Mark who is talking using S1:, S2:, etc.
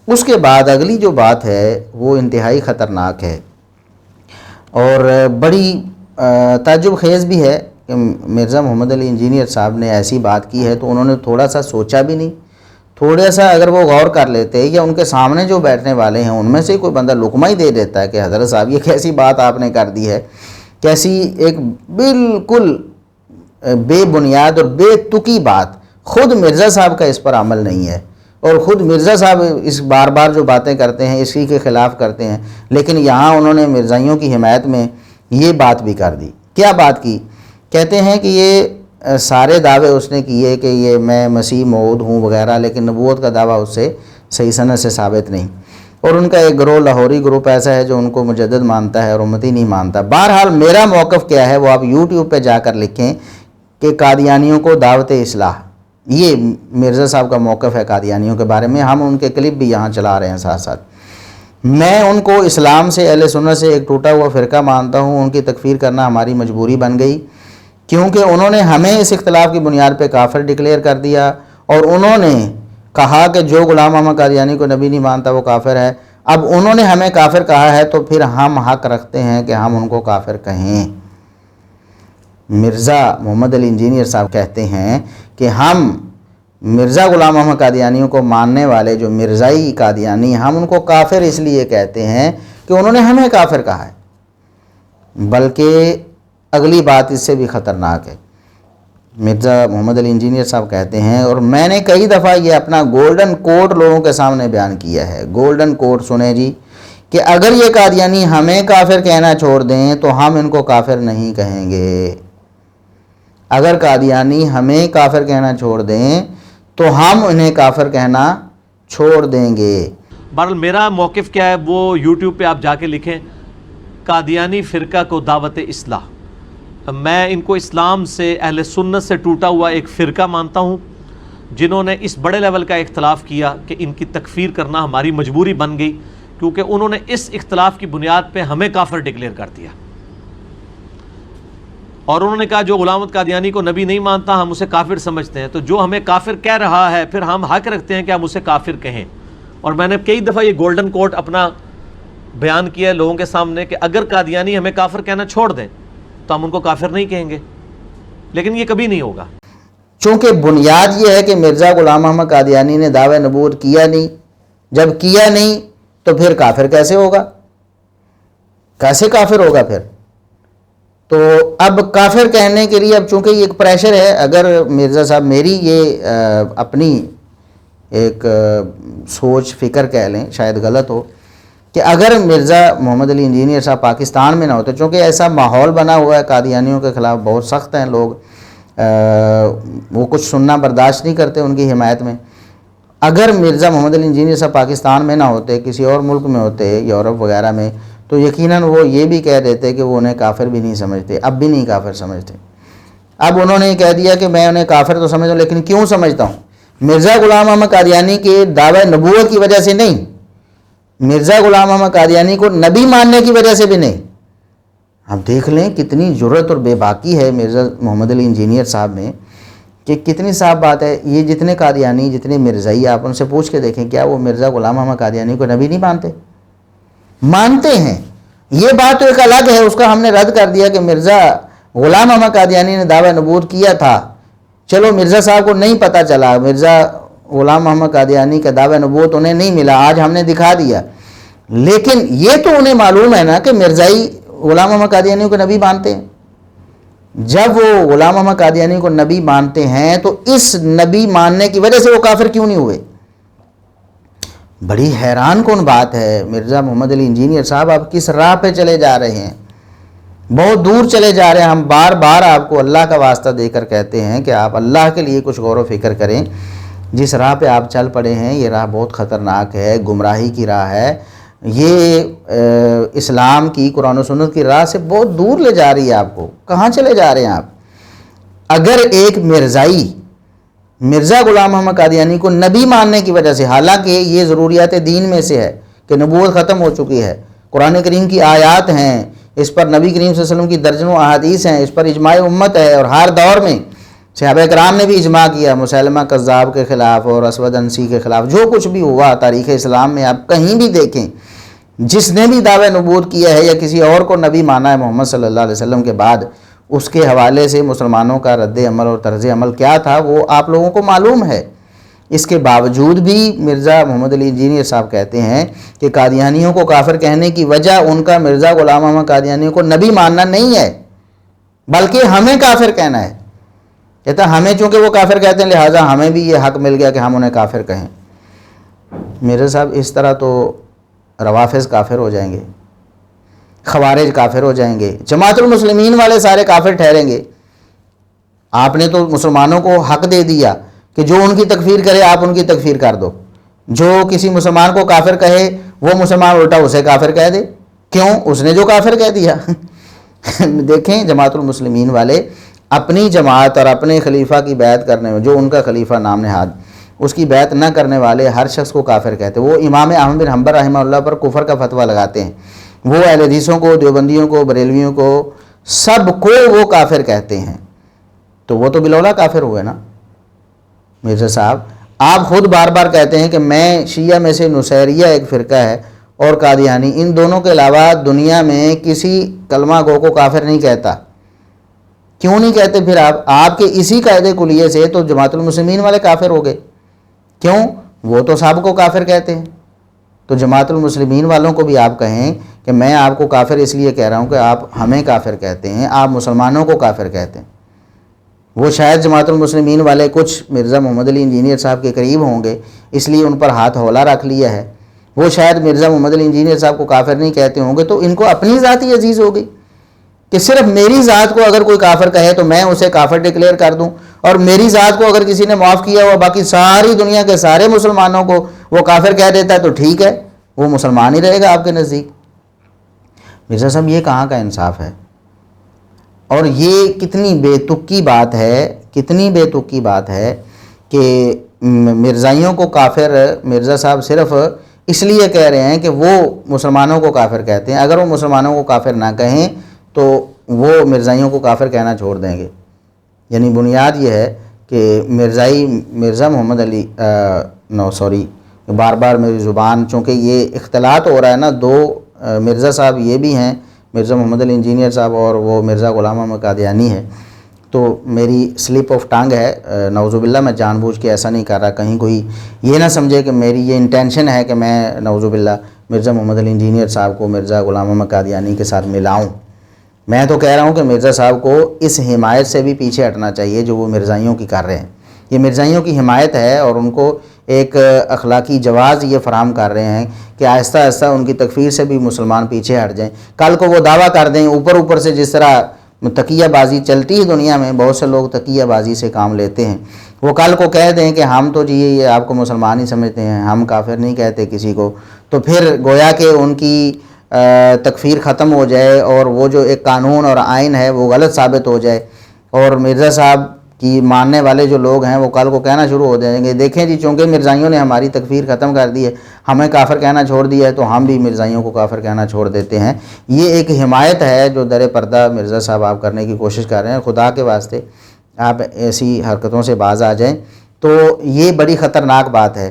S1: اس کے بعد اگلی جو بات ہے وہ انتہائی خطرناک ہے اور بڑی تعجب خیز بھی ہے کہ مرزا محمد علی انجینئر صاحب نے ایسی بات کی ہے تو انہوں نے تھوڑا سا سوچا بھی نہیں. تھوڑا سا اگر وہ غور کر لیتے یا ان کے سامنے جو بیٹھنے والے ہیں ان میں سے کوئی بندہ لقمہ ہی دے دیتا ہے کہ حضرت صاحب یہ کیسی بات آپ نے کر دی ہے, کیسی ایک بالکل بے بنیاد اور بے تکی بات. خود مرزا صاحب کا اس پر عمل نہیں ہے اور خود مرزا صاحب اس بار بار جو باتیں کرتے ہیں اسی کے خلاف کرتے ہیں, لیکن یہاں انہوں نے مرزائیوں کی حمایت میں یہ بات بھی کر دی. کیا بات کی؟ کہتے ہیں کہ یہ سارے دعوے اس نے کیے کہ یہ میں مسیح موعود ہوں وغیرہ, لیکن نبوت کا دعویٰ اس سے صحیح سند سے ثابت نہیں. اور ان کا ایک گروہ لاہوری گروپ ایسا ہے جو ان کو مجدد مانتا ہے اور امتی نہیں مانتا. بہرحال میرا موقف کیا ہے وہ آپ یوٹیوب پہ جا کر لکھیں کہ قادیانیوں کو دعوت اصلاح, یہ مرزا صاحب کا موقف ہے قادیانیوں کے بارے میں. ہم ان کے کلپ بھی یہاں چلا رہے ہیں ساتھ ساتھ. میں ان کو اسلام سے, اہل سنت سے ایک ٹوٹا ہوا فرقہ مانتا ہوں. ان کی تکفیر کرنا ہماری مجبوری بن گئی کیونکہ انہوں نے ہمیں اس اختلاف کی بنیاد پہ کافر ڈکلیئر کر دیا اور انہوں نے کہا کہ جو غلام احمد قادیانی کو نبی نہیں مانتا وہ کافر ہے. اب انہوں نے ہمیں کافر کہا ہے تو پھر ہم حق رکھتے ہیں کہ ہم ان کو کافر کہیں. مرزا محمد علی انجینئر صاحب کہتے ہیں کہ ہم مرزا غلام احمد قادیانیوں کو ماننے والے جو مرزائی قادیانی, ہم ان کو کافر اس لیے کہتے ہیں کہ انہوں نے ہمیں کافر کہا ہے. بلکہ اگلی بات اس سے بھی خطرناک ہے. مرزا محمد علی انجینئر صاحب کہتے ہیں, اور میں نے کئی دفعہ یہ اپنا گولڈن کوڈ لوگوں کے سامنے بیان کیا ہے. گولڈن کوڈ سنیں جی, کہ اگر یہ قادیانی ہمیں کافر کہنا چھوڑ دیں تو ہم ان کو کافر نہیں کہیں گے. اگر قادیانی ہمیں کافر کہنا چھوڑ دیں تو ہم انہیں کافر کہنا چھوڑ دیں گے.
S2: بہرحال میرا موقف کیا ہے وہ یوٹیوب پہ آپ جا کے لکھیں, قادیانی فرقہ کو دعوت اصلاح. میں ان کو اسلام سے, اہل سنت سے ٹوٹا ہوا ایک فرقہ مانتا ہوں جنہوں نے اس بڑے لیول کا اختلاف کیا کہ ان کی تکفیر کرنا ہماری مجبوری بن گئی کیونکہ انہوں نے اس اختلاف کی بنیاد پہ ہمیں کافر ڈکلیئر کر دیا. اور انہوں نے کہا جو غلام احمد قادیانی کو نبی نہیں مانتا ہم اسے کافر سمجھتے ہیں, تو جو ہمیں کافر کہہ رہا ہے پھر ہم حق رکھتے ہیں کہ ہم اسے کافر کہیں. اور میں نے کئی دفعہ یہ گولڈن کوٹ اپنا بیان کیا ہے لوگوں کے سامنے کہ اگر قادیانی ہمیں کافر کہنا چھوڑ دیں تو ہم ان کو کافر نہیں کہیں گے, لیکن یہ کبھی نہیں ہوگا.
S1: چونکہ بنیاد یہ ہے کہ مرزا غلام احمد قادیانی نے دعوی نبوت کیا نہیں. جب کیا نہیں تو پھر کافر کیسے ہوگا؟ کیسے کافر ہوگا پھر؟ تو اب کافر کہنے کے لیے اب چونکہ یہ ایک پریشر ہے. اگر مرزا صاحب میری یہ اپنی ایک سوچ فکر کہہ لیں, شاید غلط ہو, کہ اگر مرزا محمد علی انجینئر صاحب پاکستان میں نہ ہوتے, چونکہ ایسا ماحول بنا ہوا ہے قادیانیوں کے خلاف, بہت سخت ہیں لوگ, وہ کچھ سننا برداشت نہیں کرتے ان کی حمایت میں. اگر مرزا محمد علی انجینئر صاحب پاکستان میں نہ ہوتے, کسی اور ملک میں ہوتے, یورپ وغیرہ میں, تو یقیناً وہ یہ بھی کہہ دیتے کہ وہ انہیں کافر بھی نہیں سمجھتے, اب بھی نہیں کافر سمجھتے. اب انہوں نے کہہ دیا کہ میں انہیں کافر تو سمجھتا ہوں, لیکن کیوں سمجھتا ہوں؟ مرزا غلام احمد قادیانی کے دعوی نبوت کی وجہ سے نہیں, مرزا غلام احمد قادیانی کو نبی ماننے کی وجہ سے بھی نہیں. اب دیکھ لیں کتنی جرت اور بے باکی ہے مرزا محمد علی انجینئر صاحب میں, کہ کتنی صاف بات ہے. یہ جتنے قادیانی, جتنے مرزائی, آپ ان سے پوچھ کے دیکھیں کیا وہ مرزا غلام احمد قادیانی کو نبی نہیں مانتے؟ مانتے ہیں. یہ بات تو ایک الگ ہے, اس کا ہم نے رد کر دیا کہ مرزا غلام احمد قادیانی نے دعوی نبوت کیا تھا. چلو مرزا صاحب کو نہیں پتہ چلا, مرزا غلام محمد قادیانی کا دعوی نبوت انہیں نہیں ملا, آج ہم نے دکھا دیا. لیکن یہ تو انہیں معلوم ہے نا کہ مرزائی غلام محمد قادیانی کو نبی مانتے ہیں. جب وہ غلام محمد قادیانی کو نبی مانتے ہیں تو اس نبی ماننے کی وجہ سے وہ کافر کیوں نہیں ہوئے؟ بڑی حیران کن بات ہے. مرزا محمد علی انجینئر صاحب آپ کس راہ پہ چلے جا رہے ہیں؟ بہت دور چلے جا رہے ہیں. ہم بار بار آپ کو اللہ کا واسطہ دے کر کہتے ہیں کہ آپ اللہ کے لیے کچھ غور و فکر کریں. جس راہ پہ آپ چل پڑے ہیں یہ راہ بہت خطرناک ہے, گمراہی کی راہ ہے. یہ اسلام کی, قرآن و سنت کی راہ سے بہت دور لے جا رہی ہے آپ کو. کہاں چلے جا رہے ہیں آپ؟ اگر ایک مرزائی مرزا غلام احمد قادیانی کو نبی ماننے کی وجہ سے, حالانکہ یہ ضروریات دین میں سے ہے کہ نبوت ختم ہو چکی ہے, قرآن کریم کی آیات ہیں, اس پر نبی کریم صلی اللہ علیہ وسلم کی درجنوں احادیث ہیں, اس پر اجماع امت ہے, اور ہر دور میں صحابہ کرام نے بھی اجماع کیا مسیلمہ کذاب کے خلاف اور اسود انسی کے خلاف، جو کچھ بھی ہوا تاریخ اسلام میں آپ کہیں بھی دیکھیں، جس نے بھی دعوی نبوت کیا ہے یا کسی اور کو نبی مانا ہے محمد صلی اللہ علیہ وسلم کے بعد، اس کے حوالے سے مسلمانوں کا رد عمل اور طرز عمل کیا تھا وہ آپ لوگوں کو معلوم ہے۔ اس کے باوجود بھی مرزا محمد علی انجینئر صاحب کہتے ہیں کہ قادیانیوں کو کافر کہنے کی وجہ ان کا مرزا غلام احمد قادیانی کو نبی ماننا نہیں ہے، بلکہ ہمیں کافر کہنا ہے۔ کہتا ہے ہمیں چونکہ وہ کافر کہتے ہیں لہٰذا ہمیں بھی یہ حق مل گیا کہ ہم انہیں کافر کہیں۔ مرزا صاحب اس طرح تو روافظ کافر ہو جائیں گے، خوارج کافر ہو جائیں گے، جماعت المسلمین والے سارے کافر ٹھہریں گے۔ آپ نے تو مسلمانوں کو حق دے دیا کہ جو ان کی تکفیر کرے آپ ان کی تکفیر کر دو، جو کسی مسلمان کو کافر کہے وہ مسلمان الٹا اسے کافر کہہ دے، کیوں؟ اس نے جو کافر کہہ دیا۔ دیکھیں جماعت المسلمین والے اپنی جماعت اور اپنے خلیفہ کی بیعت کرنے میں، جو ان کا خلیفہ نام نہاد، اس کی بیعت نہ کرنے والے ہر شخص کو کافر کہتے ہیں۔ وہ امام احمد بن حنبل رحمہ اللہ پر کفر کا فتویٰ لگاتے ہیں، وہ اہل حدیثوں کو، دیوبندیوں کو، بریلویوں کو، سب کو وہ کافر کہتے ہیں، تو وہ تو بلولا کافر ہوئے نا۔ مرزا صاحب آپ خود بار بار کہتے ہیں کہ میں شیعہ میں سے نصیریہ ایک فرقہ ہے اور قادیانی، ان دونوں کے علاوہ دنیا میں کسی کلمہ گو کو کافر نہیں کہتا۔ کیوں نہیں کہتے پھر آپ کے اسی قاعدے کلیے سے تو جماعت المسلمین والے کافر ہو گئے، کیوں؟ وہ تو سب کو کافر کہتے ہیں۔ تو جماعت المسلمین والوں کو بھی آپ کہیں کہ میں آپ کو کافر اس لیے کہہ رہا ہوں کہ آپ ہمیں کافر کہتے ہیں، آپ مسلمانوں کو کافر کہتے ہیں۔ وہ شاید جماعت المسلمین والے کچھ مرزا محمد علی انجینئر صاحب کے قریب ہوں گے، اس لیے ان پر ہاتھ ہولا رکھ لیا ہے۔ وہ شاید مرزا محمد علی انجینئر صاحب کو کافر نہیں کہتے ہوں گے، تو ان کو اپنی ذات ہی عزیز ہوگی کہ صرف میری ذات کو اگر کوئی کافر کہے تو میں اسے کافر ڈکلیئر کر دوں، اور میری ذات کو اگر کسی نے معاف کیا ہوا باقی ساری دنیا کے سارے مسلمانوں کو وہ کافر کہہ دیتا ہے تو ٹھیک ہے، وہ مسلمان ہی رہے گا آپ کے نزدیک۔ مرزا صاحب یہ کہاں کا انصاف ہے؟ اور یہ کتنی بے تکی بات ہے، کتنی بے تکی بات ہے کہ مرزائیوں کو کافر مرزا صاحب صرف اس لیے کہہ رہے ہیں کہ وہ مسلمانوں کو کافر کہتے ہیں، اگر وہ مسلمانوں کو کافر نہ کہیں تو وہ مرزائیوں کو کافر کہنا چھوڑ دیں گے۔ یعنی بنیاد یہ ہے کہ مرزا محمد علی بار بار میری زبان، چونکہ یہ اختلاط ہو رہا ہے نا، دو مرزا صاحب یہ بھی ہیں، مرزا محمد علی انجینئر صاحب، اور وہ مرزا غلام احمد قادیانی ہے، تو میری سلپ آف ٹنگ ہے، نعوذ باللہ میں جان بوجھ کے ایسا نہیں کر رہا، کہیں کوئی یہ نہ سمجھے کہ میری یہ انٹینشن ہے کہ میں نعوذ باللہ مرزا محمد علی انجینئر صاحب کو مرزا غلام احمد قادیانی کے ساتھ ملاؤں۔ میں تو کہہ رہا ہوں کہ مرزا صاحب کو اس حمایت سے بھی پیچھے ہٹنا چاہیے جو وہ مرزائیوں کی کر رہے ہیں۔ یہ مرزائیوں کی حمایت ہے اور ان کو ایک اخلاقی جواز یہ فراہم کر رہے ہیں کہ آہستہ آہستہ ان کی تکفیر سے بھی مسلمان پیچھے ہٹ جائیں۔ کل کو وہ دعویٰ کر دیں اوپر سے، جس طرح تقیہ بازی چلتی ہے دنیا میں، بہت سے لوگ تقیہ بازی سے کام لیتے ہیں، وہ کل کو کہہ دیں کہ ہم تو جی یہ آپ کو مسلمان ہی سمجھتے ہیں، ہم کافر نہیں کہتے کسی کو، تو پھر گویا کہ ان کی تکفیر ختم ہو جائے اور وہ جو ایک قانون اور آئین ہے وہ غلط ثابت ہو جائے، اور مرزا صاحب کی ماننے والے جو لوگ ہیں وہ کل کو کہنا شروع ہو جائیں گے دیکھیں جی چونکہ مرزائیوں نے ہماری تکفیر ختم کر دی ہے، ہمیں کافر کہنا چھوڑ دیا ہے، تو ہم بھی مرزائیوں کو کافر کہنا چھوڑ دیتے ہیں۔ یہ ایک حمایت ہے جو در پردہ مرزا صاحب آپ کرنے کی کوشش کر رہے ہیں۔ خدا کے واسطے آپ ایسی حرکتوں سے باز آ جائیں، تو یہ بڑی خطرناک بات ہے۔